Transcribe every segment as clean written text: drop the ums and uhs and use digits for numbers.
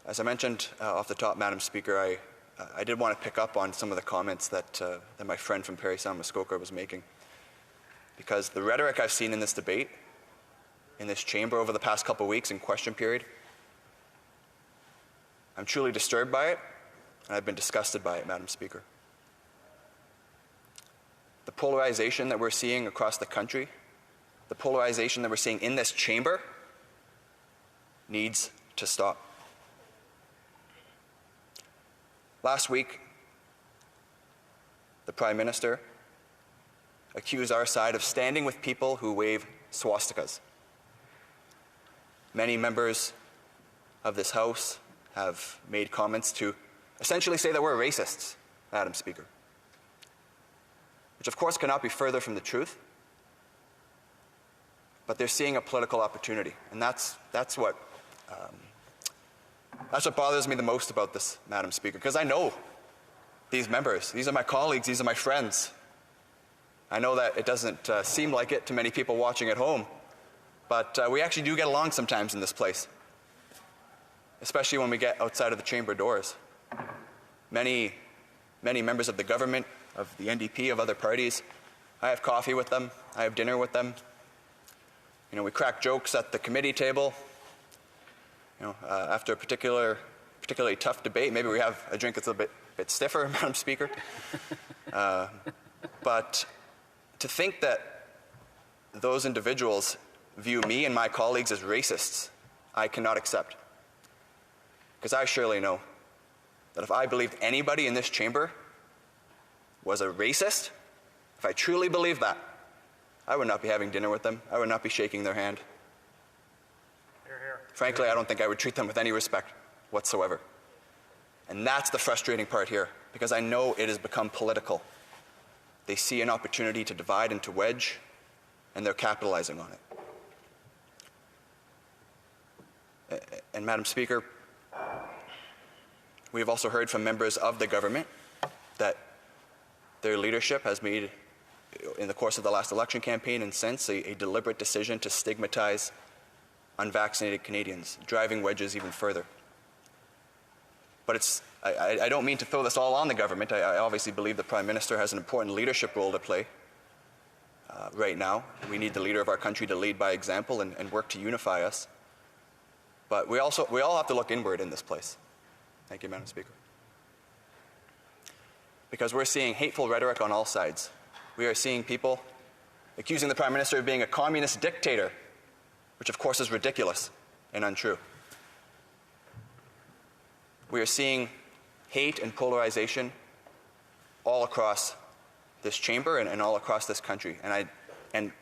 As I mentioned off the top, Madam Speaker, I did want to pick up on some of the comments that my friend from Parry Sound Muskoka was making, because the rhetoric I've seen in this debate, in this chamber over the past couple of weeks in question period, I'm truly disturbed by it, and I've been disgusted by it, Madam Speaker. The polarization that we're seeing across the country, the polarization that we're seeing in this chamber, needs to stop. Last week, the Prime Minister accused our side of standing with people who wave swastikas. Many members of this House have made comments to essentially say that we're racists, Madam Speaker, which of course cannot be further from the truth, but they're seeing a political opportunity, and that's what bothers me the most about this, Madam Speaker, because I know these members. These are my colleagues. These are my friends. I know that it doesn't seem like it to many people watching at home, but we actually do get along sometimes in this place, especially when we get outside of the chamber doors. Many members of the government, of the NDP, of other parties, I have coffee with them. I have dinner with them. You know, we crack jokes at the committee table. You know, after a particularly tough debate, maybe we have a drink that's a bit stiffer, Madam Speaker. But to think that those individuals view me and my colleagues as racists, I cannot accept. Because I surely know that if I believed anybody in this chamber was a racist, if I truly believed that, I would not be having dinner with them. I would not be shaking their hand. Frankly, I don't think I would treat them with any respect whatsoever. And that's the frustrating part here, because I know it has become political. They see an opportunity to divide and to wedge, and they're capitalizing on it. And Madam Speaker, we have also heard from members of the government that their leadership has made, in the course of the last election campaign and since, a deliberate decision to stigmatize unvaccinated Canadians, driving wedges even further. But I don't mean to throw this all on the government. I obviously believe the Prime Minister has an important leadership role to play right now. We need the leader of our country to lead by example and work to unify us. But we all have to look inward in this place. Thank you, Madam Speaker. Because we're seeing hateful rhetoric on all sides. We are seeing people accusing the Prime Minister of being a communist dictator, which of course is ridiculous and untrue. We are seeing hate and polarization all across this chamber and all across this country. And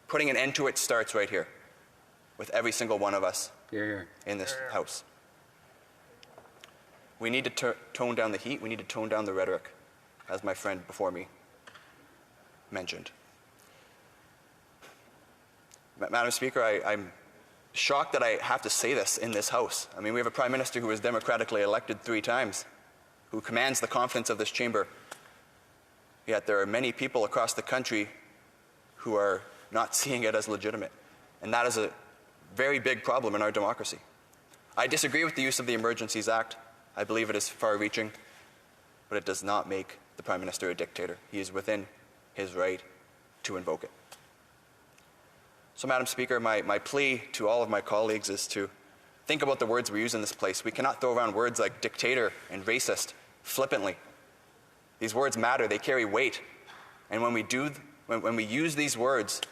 putting an end to it starts right here, with every single one of us in this House. We need to tone down the heat. We need to tone down the rhetoric, as my friend before me mentioned. Madam Speaker, I'm shocked that I have to say this in this House. I mean, we have a Prime Minister who was democratically elected 3 times, who commands the confidence of this chamber. Yet there are many people across the country who are not seeing it as legitimate. And that is a very big problem in our democracy. I disagree with the use of the Emergencies Act. I believe it is far-reaching, but it does not make the Prime Minister a dictator. He is within his right to invoke it. So, Madam Speaker, my plea to all of my colleagues is to think about the words we use in this place. We cannot throw around words like dictator and racist flippantly. These words matter. They carry weight. And when we use these words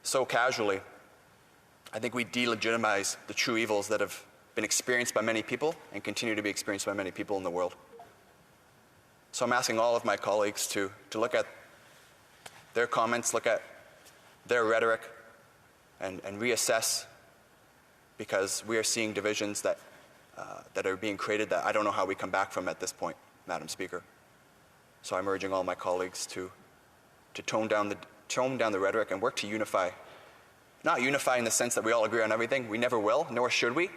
so casually, I think we delegitimize the true evils that have been experienced by many people and continue to be experienced by many people in the world. So I'm asking all of my colleagues to look at their comments, look at their rhetoric, and reassess, because we are seeing divisions that are being created that I don't know how we come back from at this point, Madam Speaker. So I'm urging all my colleagues to tone down the rhetoric and work to unify. Not unify in the sense that we all agree on everything. We never will, nor should we.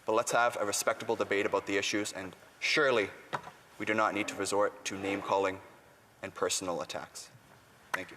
But let's have a respectable debate about the issues, and surely we do not need to resort to name-calling and personal attacks. Thank you.